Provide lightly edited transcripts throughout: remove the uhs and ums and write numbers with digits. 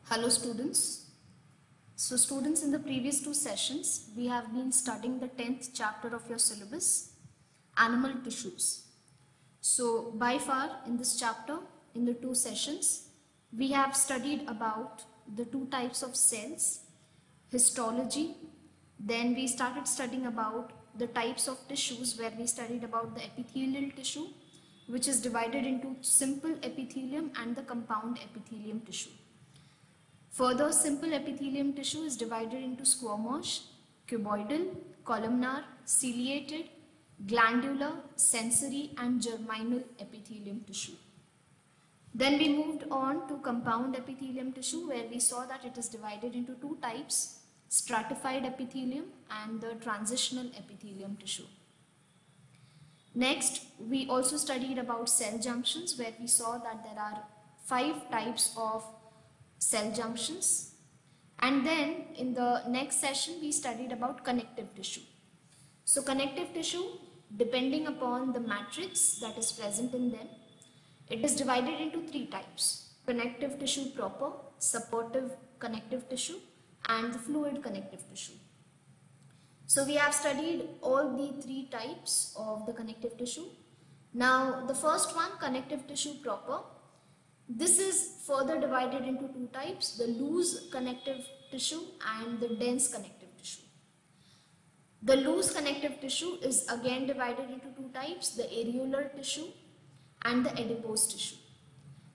Hello students. So students, in the previous two sessions, we have been studying the 10th chapter of your syllabus, animal tissues. So by far in this chapter, in the two sessions, we have studied about the two types of cells, histology. Then we started studying about the types of tissues where we studied about the epithelial tissue, which is divided into simple epithelium and the compound epithelium tissue. Further, simple epithelium tissue is divided into squamous, cuboidal, columnar, ciliated, glandular, sensory and germinal epithelium tissue. Then we moved on to compound epithelium tissue, where we saw that it is divided into two types, stratified epithelium and the transitional epithelium tissue. Next, we also studied about cell junctions, where we saw that there are 5 types of cell junctions. And then in the next session we studied about connective tissue. So connective tissue, depending upon the matrix that is present in them, it is divided into 3 types: connective tissue proper, supportive connective tissue and the fluid connective tissue. So we have studied all the 3 types of the connective tissue. Now the first one, connective tissue proper, this is further divided into 2 types, the loose connective tissue and the dense connective tissue. The loose connective tissue is again divided into 2 types, the areolar tissue and the adipose tissue.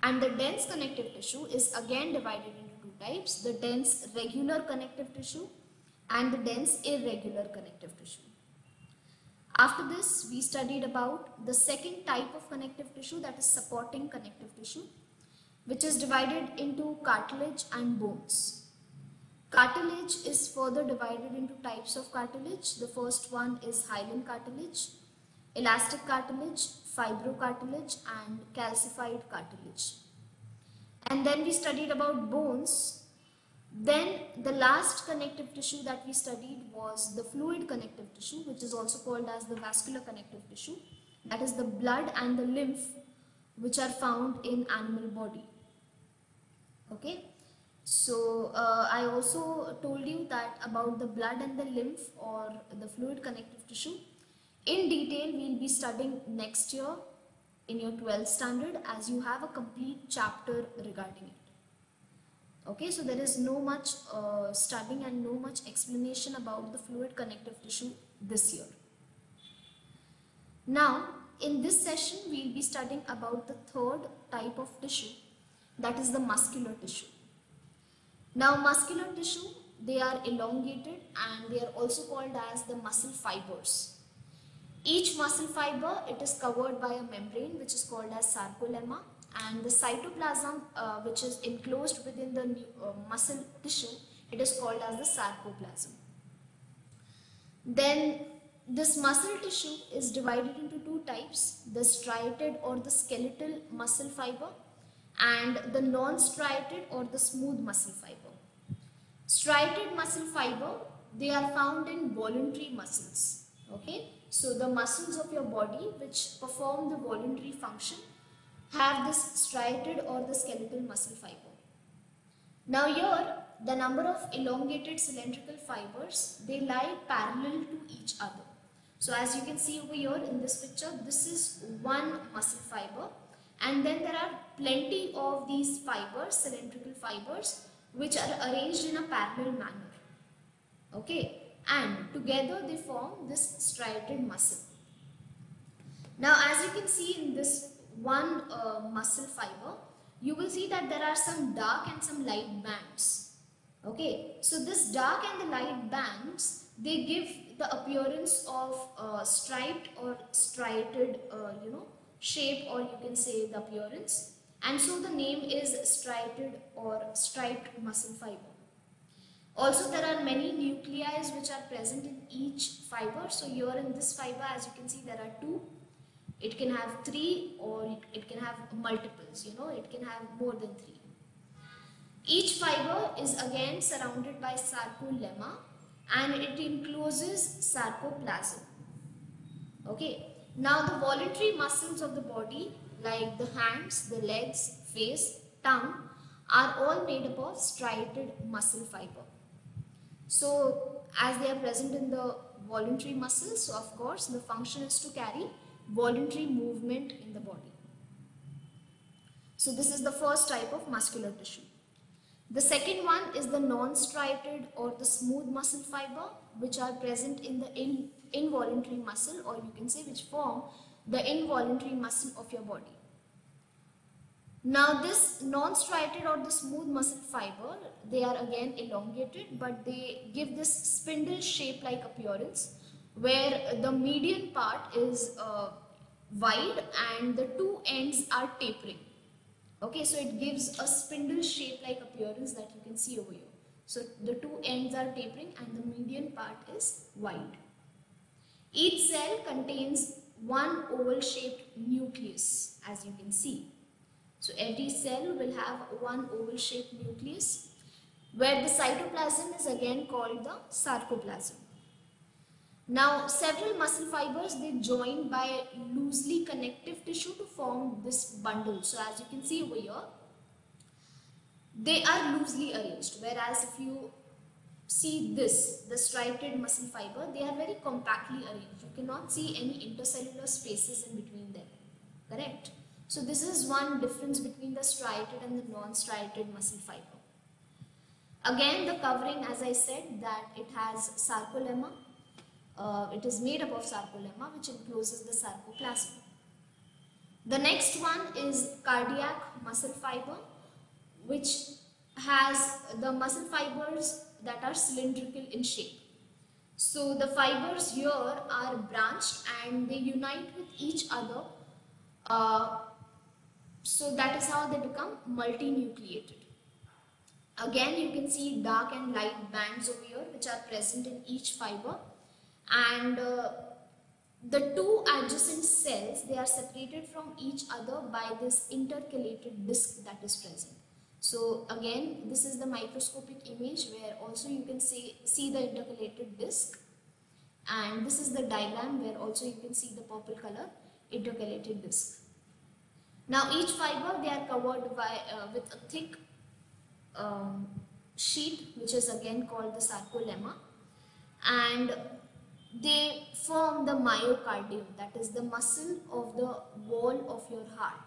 And the dense connective tissue is again divided into 2 types, the dense regular connective tissue and the dense irregular connective tissue. After this, we studied about the second type of connective tissue, that is supporting connective tissue, which is divided into cartilage and bones. Cartilage is further divided into types of cartilage. The first one is hyaline cartilage, elastic cartilage, fibrocartilage and calcified cartilage. And then we studied about bones. Then the last connective tissue that we studied was the fluid connective tissue, which is also called as the vascular connective tissue. That is the blood and the lymph which are found in animal body. Okay, so I also told you that about the blood and the lymph or the fluid connective tissue. In detail, we will be studying next year in your 12th standard, as you have a complete chapter regarding it. Okay, so there is no much studying and no much explanation about the fluid connective tissue this year. Now, in this session, we will be studying about the third type of tissue, that is the muscular tissue. Now, muscular tissue, they are elongated and they are also called as the muscle fibers. Each muscle fiber, it is covered by a membrane which is called as sarcolemma, and the cytoplasm which is enclosed within the muscle tissue, it is called as the sarcoplasm. Then this muscle tissue is divided into 2 types, the striated or the skeletal muscle fiber and the non-striated or the smooth muscle fiber. Striated muscle fiber, they are found in voluntary muscles. Okay, so the muscles of your body which perform the voluntary function have this striated or the skeletal muscle fiber. Now here, the number of elongated cylindrical fibers, they lie parallel to each other. So as you can see over here in this picture, this is one muscle fiber, and then there are plenty of these fibers, cylindrical fibers, which are arranged in a parallel manner. Okay, and together they form this striated muscle. Now as you can see in this one muscle fiber, you will see that there are some dark and some light bands. Okay, so this dark and the light bands, they give the appearance of striped or striated shape, or you can say the appearance, and so the name is striated or striped muscle fiber. Also, there are many nuclei which are present in each fiber. So here in this fiber, as you can see, there are 2. It can have 3 or it can have multiples, it can have more than 3. Each fiber is again surrounded by sarcolemma and it encloses sarcoplasm. Okay, now the voluntary muscles of the body, like the hands, the legs, face, tongue, are all made up of striated muscle fiber. So as they are present in the voluntary muscles, so of course the function is to carry voluntary movement in the body. So this is the first type of muscular tissue. The second one is the non-striated or the smooth muscle fiber, which are present in the involuntary muscle, or you can say which form the involuntary muscle of your body. Now this non-striated or the smooth muscle fiber, they are again elongated, but they give this spindle shape like appearance where the median part is wide and the two ends are tapering. Okay, so it gives a spindle shape like appearance that you can see over here. So the two ends are tapering and the median part is wide. Each cell contains one oval shaped nucleus, as you can see. So every cell will have one oval shaped nucleus, where the cytoplasm is again called the sarcoplasm. Now several muscle fibers, they join by loosely connective tissue to form this bundle. So as you can see over here, they are loosely arranged, whereas if you see this, the striated muscle fiber, they are very compactly arranged. You cannot see any intercellular spaces in between them, correct? So this is one difference between the striated and the non-striated muscle fiber. Again, the covering, as I said, that it has sarcolemma. It is made up of sarcolemma, which encloses the sarcoplasm. The next one is cardiac muscle fiber, which has the muscle fibers that are cylindrical in shape. So the fibers here are branched and they unite with each other. So that is how they become multinucleated. Again, you can see dark and light bands over here which are present in each fiber, and the two adjacent cells, they are separated from each other by this intercalated disc that is present. So again, this is the microscopic image where also you can see the intercalated disc, and this is the diagram where also you can see the purple color intercalated disc. Now each fiber, they are covered by with a thick sheet, which is again called the sarcolemma, and they form the myocardium, that is the muscle of the wall of your heart.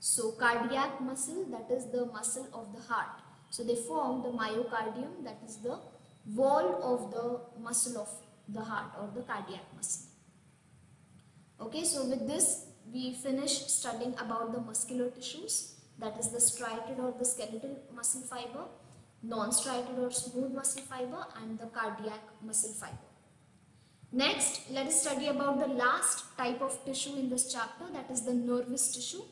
So cardiac muscle, that is the muscle of the heart. So they form the myocardium, that is the wall of the muscle of the heart or the cardiac muscle. Okay, so with this we finished studying about the muscular tissues, that is the striated or the skeletal muscle fiber, non-striated or smooth muscle fiber, and the cardiac muscle fiber. Next, let us study about the last type of tissue in this chapter, that is the nervous tissue.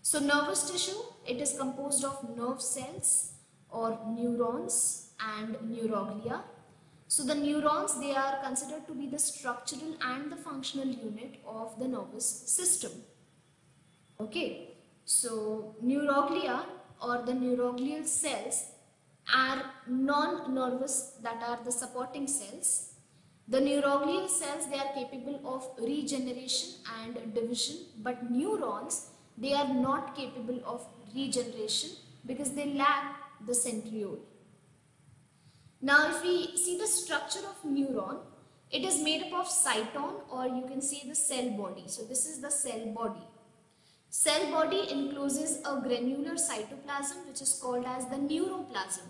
So nervous tissue, it is composed of nerve cells or neurons and neuroglia. So the neurons, they are considered to be the structural and the functional unit of the nervous system. Okay, so neuroglia or the neuroglial cells are non-nervous, that are the supporting cells. The neuroglial cells, they are capable of regeneration and division, but neurons, they are not capable of regeneration because they lack the centriole. Now if we see the structure of neuron, it is made up of cyton, or you can see the cell body. So this is the cell body. Cell body encloses a granular cytoplasm which is called as the neuroplasm.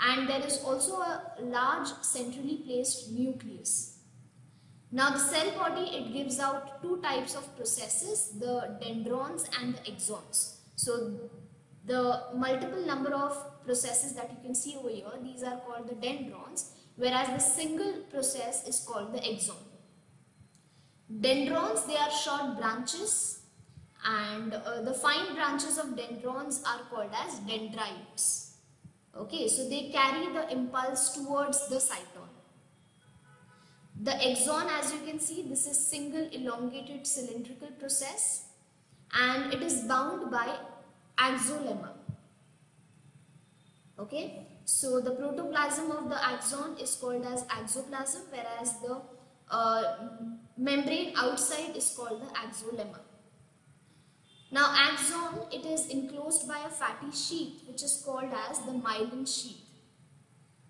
And there is also a large centrally placed nucleus. Now the cell body, it gives out two types of processes, the dendrons and the axons. So the multiple number of processes that you can see over here, these are called the dendrons, whereas the single process is called the axon. Dendrons, they are short branches, and the fine branches of dendrons are called as dendrites. Okay, so they carry the impulse towards the cyton. The axon, as you can see, this is single elongated cylindrical process, and it is bound by axolemma. Okay, so the protoplasm of the axon is called as axoplasm, whereas the membrane outside is called the axolemma. Now axon, it is enclosed by a fatty sheath which is called as the myelin sheath.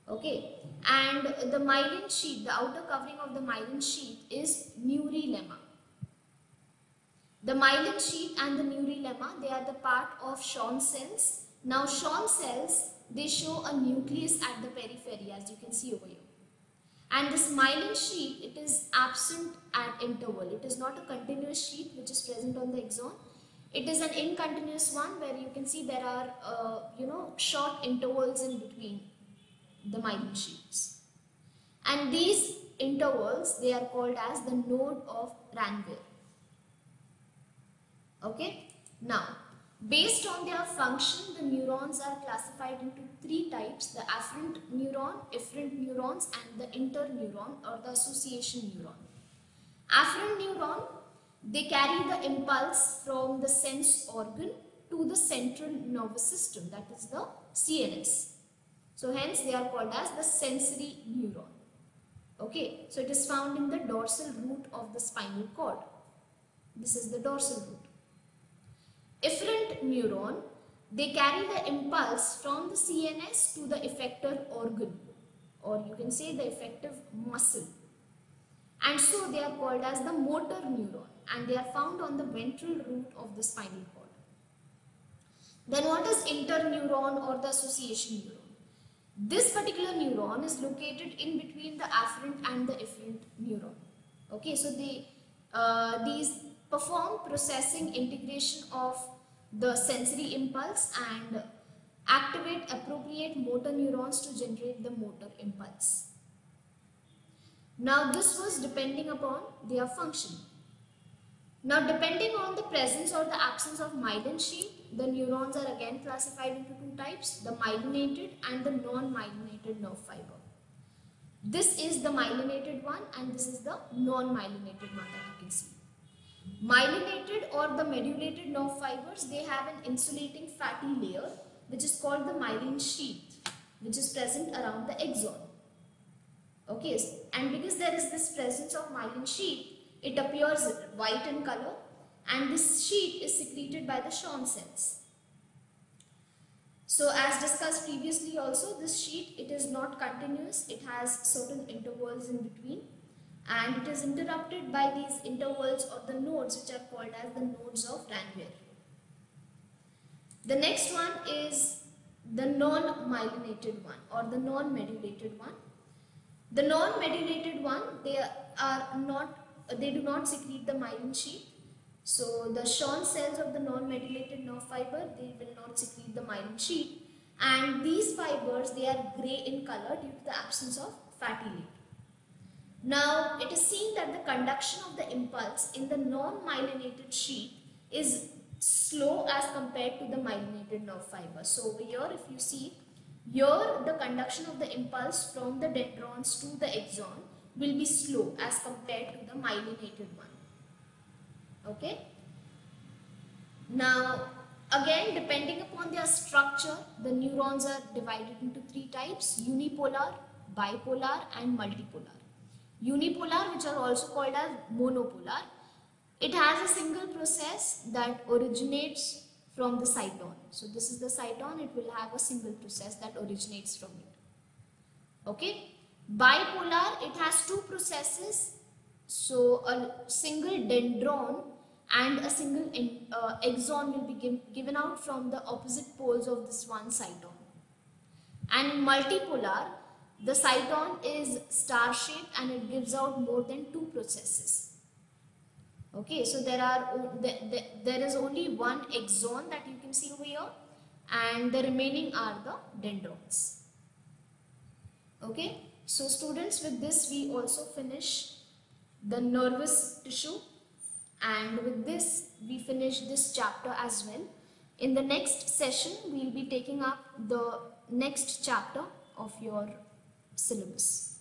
Okay, and the myelin sheath, the outer covering of the myelin sheath is neurilemma. The myelin sheath and the neurilemma, they are the part of Schwann cells. Now Schwann cells, they show a nucleus at the periphery, as you can see over here. And this myelin sheath, it is absent at interval. It is not a continuous sheath which is present on the axon. It is an incontinuous one where you can see there are short intervals in between the myelin sheaths. And these intervals, they are called as the node of Ranvier. Okay. Now, based on their function, the neurons are classified into three types: the afferent neuron, efferent neurons, and the interneuron or the association neuron. Afferent neuron, they carry the impulse from the sense organ to the central nervous system, that is the CNS. So hence they are called as the sensory neuron. Okay, so it is found in the dorsal root of the spinal cord. This is the dorsal root. Efferent neuron, they carry the impulse from the CNS to the effector organ, or you can say the effective muscle. And so they are called as the motor neuron, and they are found on the ventral root of the spinal cord. Then what is interneuron or the association neuron? This particular neuron is located in between the afferent and the efferent neuron. Okay, so these perform processing integration of the sensory impulse and activate appropriate motor neurons to generate the motor impulse. Now this was depending upon their function. Now depending on the presence or the absence of myelin sheath, the neurons are again classified into two types: the myelinated and the non-myelinated nerve fiber. This is the myelinated one and this is the non-myelinated one that you can see. Myelinated or the medullated nerve fibers, they have an insulating fatty layer which is called the myelin sheath, which is present around the axon. Okay, and because there is this presence of myelin sheath, it appears white in color, and this sheath is secreted by the Schwann cells. So as discussed previously also, this sheath, it is not continuous, it has certain intervals in between, and it is interrupted by these intervals or the nodes which are called as the nodes of Ranvier. The next one is the non-myelinated one or the non-medullated one. The non-medullated one, they do not secrete the myelin sheath. So the Schwann cells of the non-medullated nerve fiber, they will not secrete the myelin sheath, and these fibers, they are grey in color due to the absence of fatty layer. Now it is seen that the conduction of the impulse in the non-myelinated sheath is slow as compared to the myelinated nerve fiber. So over here, if you see, here the conduction of the impulse from the dendrons to the axon will be slow as compared to the myelinated one. Okay. Now again, depending upon their structure, the neurons are divided into three types: unipolar, bipolar and multipolar. Unipolar, which are also called as monopolar, it has a single process that originates from the cyton. So this is the cyton, it will have a single process that originates from it. Okay. Bipolar, it has two processes. So a single dendron and a single axon will be given out from the opposite poles of this one cyton. And multipolar, the cyton is star shaped and it gives out more than two processes. Okay, so there is only one axon that you can see over here, and the remaining are the dendrons. Okay, so students, with this we also finish the nervous tissue, and with this we finish this chapter as well. In the next session we will be taking up the next chapter of your syllabus.